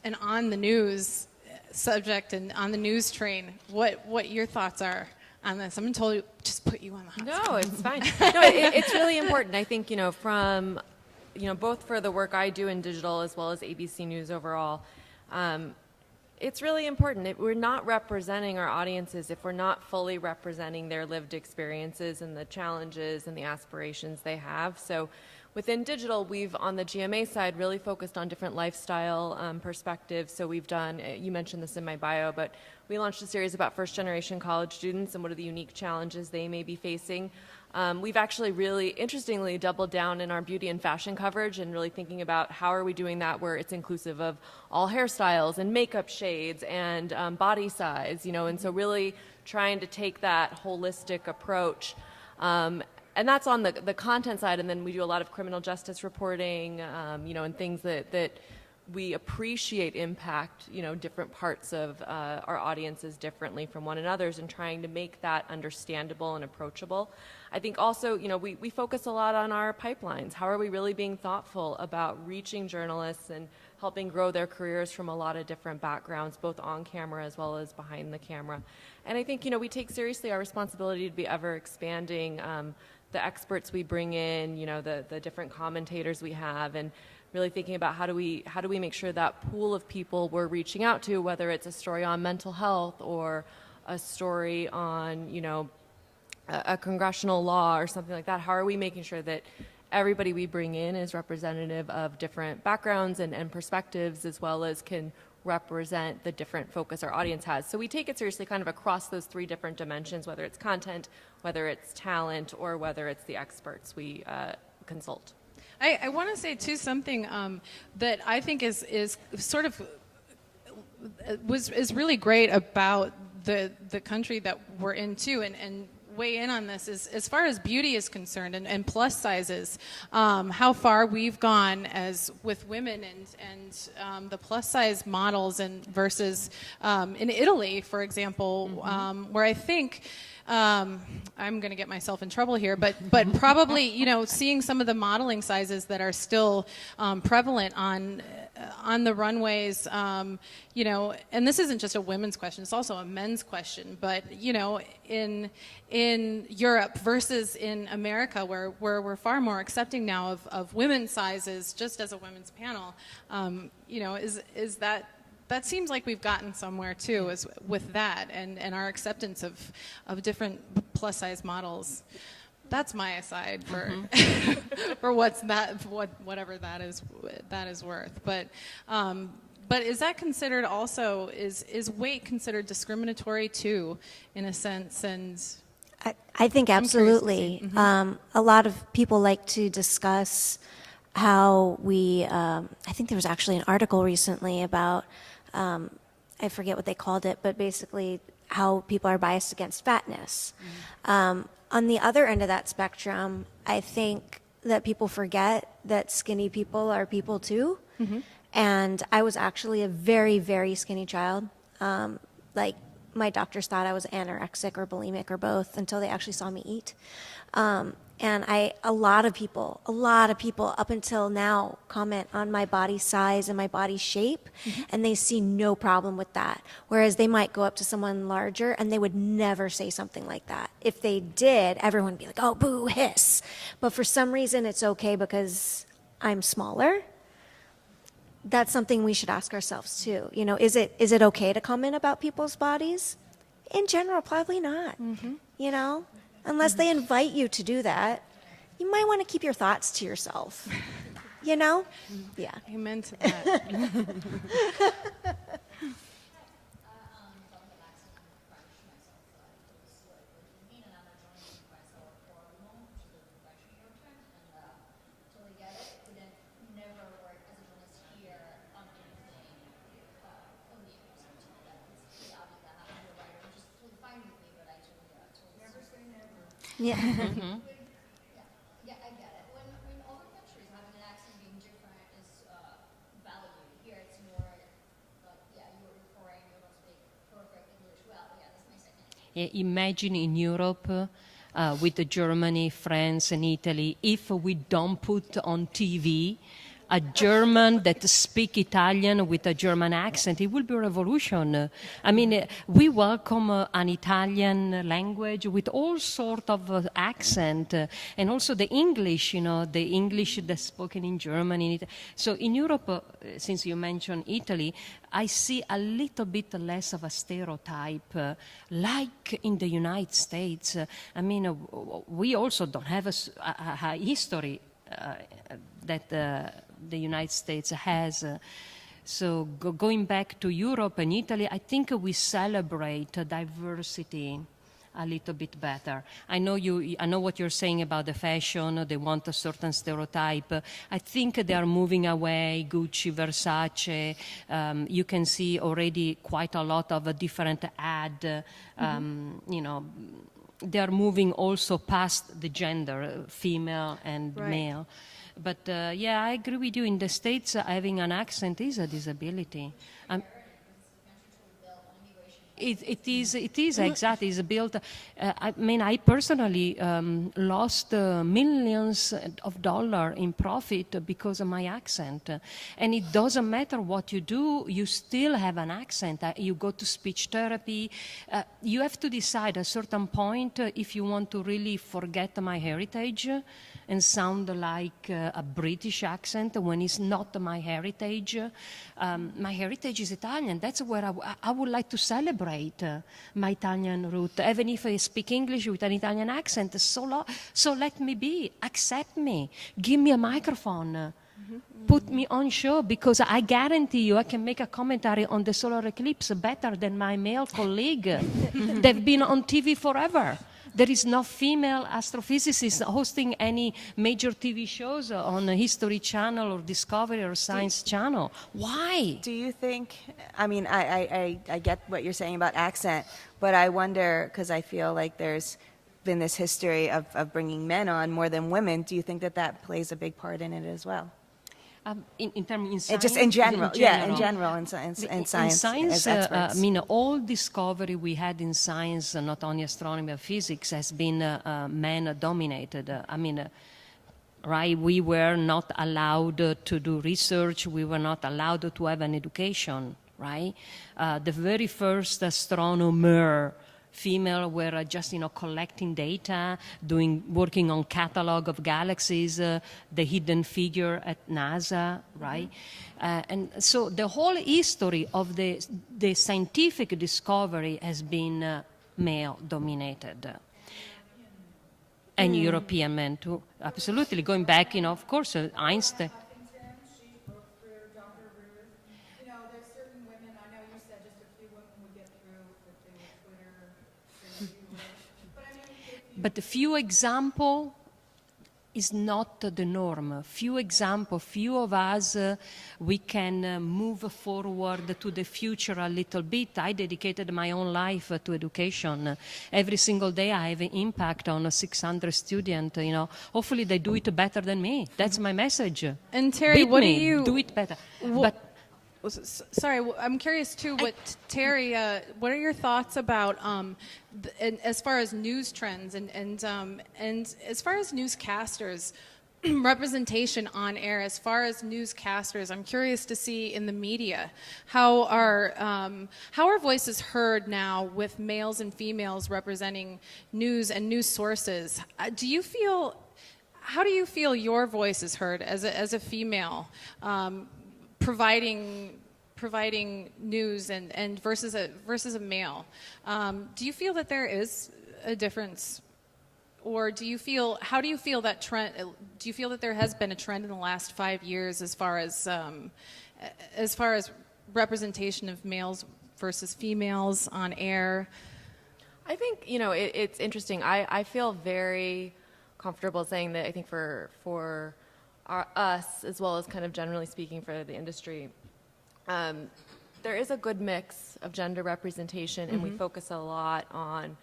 and on the news subject and on the news train, what your thoughts are on this. I'm going to totally just put you on the hot No, spot. it's fine. No, it's really important. I think, from both for the work I do in digital as well as ABC News overall, it's really important. We're not representing our audiences if we're not fully representing their lived experiences and the challenges and the aspirations they have. So within digital, we've, on the GMA side, really focused on different lifestyle perspectives. So we've done, you mentioned this in my bio, but we launched a series about first-generation college students and what are the unique challenges they may be facing. We've actually really, interestingly, doubled down in our beauty and fashion coverage and really thinking about how are we doing that where it's inclusive of all hairstyles and makeup shades and body size, and so really trying to take that holistic approach. And that's on the content side, and then we do a lot of criminal justice reporting, and things that we appreciate impact, different parts of our audiences differently from one another's, and trying to make that understandable and approachable. I think also, we focus a lot on our pipelines. How are we really being thoughtful about reaching journalists and helping grow their careers from a lot of different backgrounds, both on camera as well as behind the camera? And I think, we take seriously our responsibility to be ever expanding the experts we bring in, the different commentators we have, and really thinking about how do we make sure that pool of people we're reaching out to, whether it's a story on mental health or a story on, a congressional law or something like that, how are we making sure that everybody we bring in is representative of different backgrounds and perspectives, as well as can represent the different focus our audience has? So we take it seriously kind of across those three different dimensions, whether it's content, whether it's talent, or whether it's the experts we consult. I want to say too something that I think is sort of is really great about the country that we're in too, and weigh in on this is as far as beauty is concerned and plus sizes, how far we've gone as with women and the plus size models and versus in Italy, for example, where I think. I'm going to get myself in trouble here, but probably, seeing some of the modeling sizes that are still prevalent on the runways, and this isn't just a women's question, it's also a men's question, but, in Europe versus in America, where we're far more accepting now of women's sizes, just as a women's panel, is that seems like we've gotten somewhere too, with that and our acceptance of different plus size models. That's my aside for for whatever that is worth. But is that considered also is weight considered discriminatory too, in a sense? And I think absolutely. A lot of people like to discuss how we. I think there was actually an article recently about. I forget what they called it, but basically how people are biased against fatness. On the other end of that spectrum, I think that people forget that skinny people are people too. And I was actually a very, very skinny child. Like my doctors thought I was anorexic or bulimic or both until they actually saw me eat. And a lot of people up until now comment on my body size and my body shape, and they see no problem with that. Whereas they might go up to someone larger and they would never say something like that. If they did, everyone would be like, oh, boo, hiss. But for some reason, it's okay because I'm smaller. That's something we should ask ourselves too. You know, is it okay to comment about people's bodies? In general, probably not. You know, unless they invite you to do that, you might want to keep your thoughts to yourself. You know? Yeah. Amen to that. Yeah. Yeah, I get it. When in other countries, having an accent being different is valued. Here, it's more like, yeah, you're foreign, you don't speak perfect English well. Yeah, that's my second. Imagine in Europe with Germany, France, and Italy, if we don't put on TV a German that speak Italian with a German accent, it will be a revolution. I mean, we welcome an Italian language with all sort of accent, and also the English, you know, the English that's spoken in Germany. So in Europe, since you mentioned Italy, I see a little bit less of a stereotype, like in the United States. I mean, we also don't have a history that the United States has. So going back to Europe and Italy, I think we celebrate diversity a little bit better. I know what you're saying about the fashion. They want a certain stereotype. I think they are moving away. Gucci, Versace. You can see already quite a lot of a different ad. You know, they are moving also past the gender, female and male. But yeah, I agree with you. In the States, having an accent is a disability. It is exactly. It's built. I mean, I personally lost millions of dollars in profit because of my accent, and it doesn't matter what you do, you still have an accent. You go to speech therapy. You have to decide at a certain point if you want to really forget my heritage and sound like a British accent when it's not my heritage. My heritage is Italian. That's where I would like to celebrate my Italian root. Even if I speak English with an Italian accent, so let me be. Accept me. Give me a microphone. Put me on show, because I guarantee you I can make a commentary on the solar eclipse better than my male colleague. They've been on TV forever. There is no female astrophysicist hosting any major TV shows on History Channel or Discovery or Science Channel. Why? Do you think, I mean, I get what you're saying about accent, but I wonder, because I feel like there's been this history of bringing men on more than women, do you think that plays a big part in it as well? In science? Just in general, in general, in science. In science, I mean, all discovery we had in science, not only astronomy but physics, has been man-dominated. I mean, right? We were not allowed to do research. We were not allowed to have an education, right? The very first astronomer female were just, collecting data, working on catalog of galaxies, the hidden figure at NASA, right? And so the whole history of the scientific discovery has been male-dominated. And European men too, absolutely. Going back, of course, Einstein. But a few examples, is not the norm. Few examples, few of us, we can move forward to the future a little bit. I dedicated my own life to education. Every single day I have an impact on 600 students, you know. Hopefully they do it better than me. That's my message. And Terry, Beat what do me, you do it better. Wh- But Sorry, I'm curious too. Terry, what are your thoughts about as far as news trends and as far as newscasters representation on air? As far as newscasters, I'm curious to see in the media how are voices heard now with males and females representing news and news sources? How do you feel your voice is heard as a female? Providing news and versus a male. Do you feel that there is a difference, or how do you feel that trend? Do you feel that there has been a trend in the last 5 years as far as representation of males versus females on air? I think, you know, it's interesting. I feel very comfortable saying that I think for us, as well as kind of generally speaking for the industry, there is a good mix of gender representation, and we focus a lot on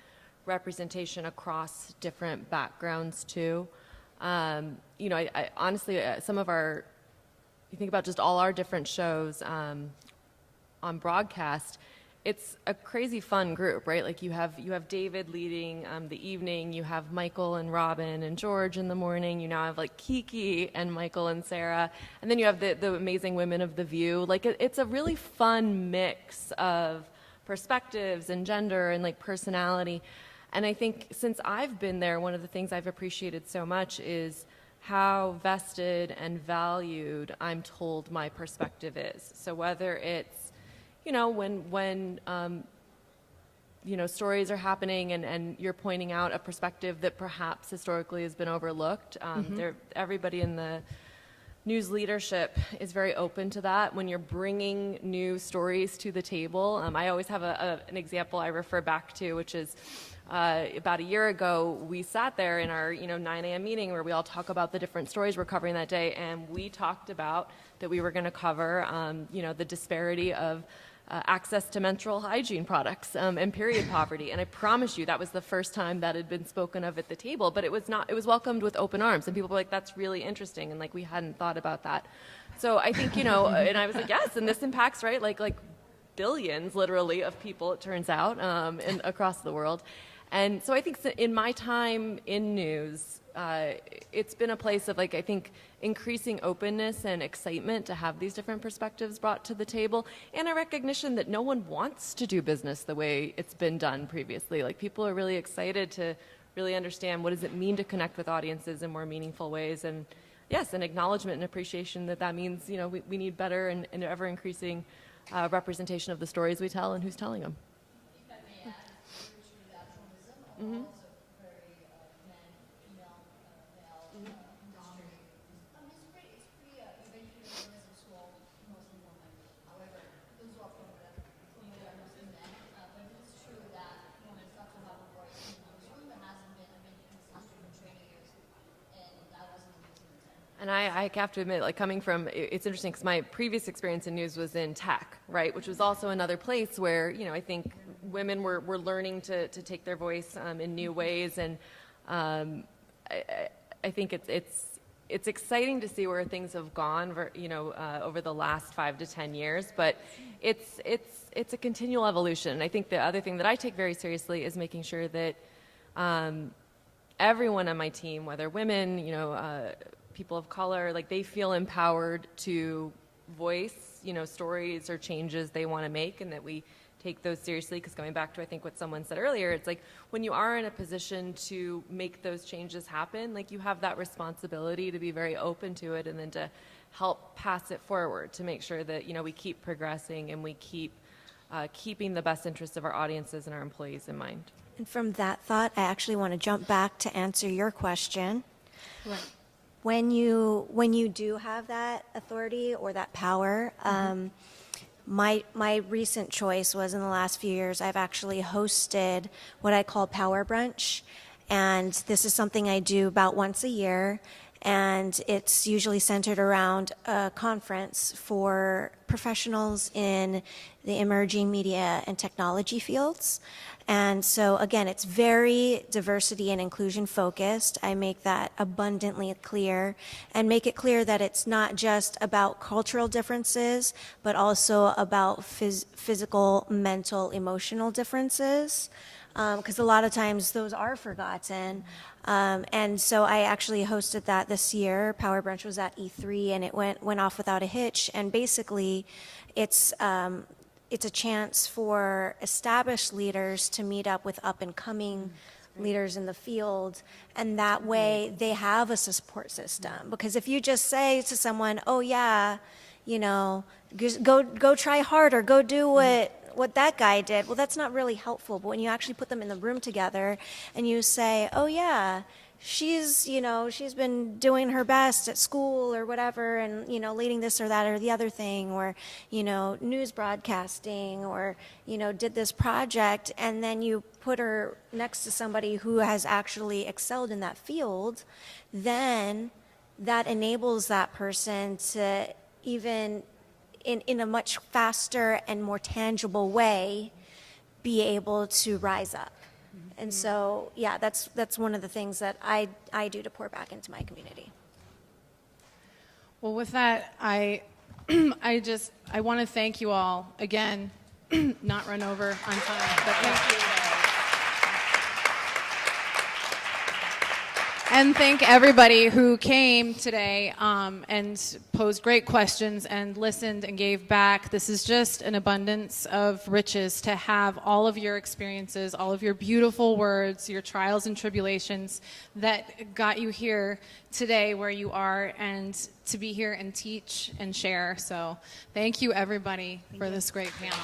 representation across different backgrounds too. You know, I honestly, some of our, you think about just all our different shows on broadcast, it's a crazy fun group, right? Like you have David leading the evening, you have Michael and Robin and George in the morning, you now have like Kiki and Michael and Sarah, and then you have the amazing women of The View. Like it's a really fun mix of perspectives and gender and like personality. And I think since I've been there, one of the things I've appreciated so much is how vested and valued I'm told my perspective is. So whether it's, you know, when you know, stories are happening and you're pointing out a perspective that perhaps historically has been overlooked, everybody in the news leadership is very open to that. When you're bringing new stories to the table, I always have an example I refer back to, which is about a year ago, we sat there in our 9 a.m. meeting where we all talk about the different stories we're covering that day, and we talked about that we were going to cover the disparity of access to menstrual hygiene products and period poverty. And I promise you that was the first time that had been spoken of at the table, but it was welcomed with open arms, and people were like, that's really interesting, and like we hadn't thought about that. So I think, and I was like, yes, and this impacts, right, like billions literally of people, it turns out, across the world. And so I think in my time in news, it's been a place of, like, I think, increasing openness and excitement to have these different perspectives brought to the table, and a recognition that no one wants to do business the way it's been done previously. Like, people are really excited to really understand what does it mean to connect with audiences in more meaningful ways. And yes, an acknowledgement and appreciation that means, we need better and ever-increasing representation of the stories we tell and who's telling them. If I may add, true that journalism also very male industry. It's pretty eventually journalism school, mostly women. However, those who are from the clearly are mostly men. But it's true that women start to have a voice in the newsroom. There hasn't been a big industry for 20 years, and that wasn't the reason. And I have to admit, like, coming from, it's interesting because my previous experience in news was in tech, right, which was also another place where, I think women were learning to take their voice in new ways. And I think it's exciting to see where things have gone, over the last 5 to 10 years. But it's a continual evolution. And I think the other thing that I take very seriously is making sure that everyone on my team, whether women, people of color, like, they feel empowered to voice, stories or changes they want to make, and that we take those seriously. Because going back to, I think, what someone said earlier, it's like when you are in a position to make those changes happen, like, you have that responsibility to be very open to it, and then to help pass it forward to make sure that, we keep progressing and we keep keeping the best interests of our audiences and our employees in mind. And from that thought, I actually want to jump back to answer your question. Right. When you do have that authority or that power, my recent choice was, in the last few years, I've actually hosted what I call Power Brunch. And this is something I do about once a year. And it's usually centered around a conference for professionals in the emerging media and technology fields. And so, again, it's very diversity and inclusion focused. I make that abundantly clear and make it clear that it's not just about cultural differences, but also about physical, mental, emotional differences. Because a lot of times those are forgotten. And so I actually hosted that this year. Power Brunch was at E3, and it went off without a hitch. And basically, it's a chance for established leaders to meet up with up-and-coming leaders in the field, and that way they have a support system. Because if you just say to someone, "Oh yeah, you know, go try harder, go do what that guy did," well, that's not really helpful. But when you actually put them in the room together and you say, "Oh yeah, she's been doing her best at school or whatever, and, leading this or that or the other thing, or, news broadcasting, or, did this project," and then you put her next to somebody who has actually excelled in that field, then that enables that person to even in a much faster and more tangible way be able to rise up. And so, yeah, that's one of the things that I do to pour back into my community. Well, with that, I want to thank you all again, not run over on time, but thank you. And thank everybody who came today and posed great questions and listened and gave back. This is just an abundance of riches to have all of your experiences, all of your beautiful words, your trials and tribulations that got you here today where you are, and to be here and teach and share. So thank you, everybody, for this great panel.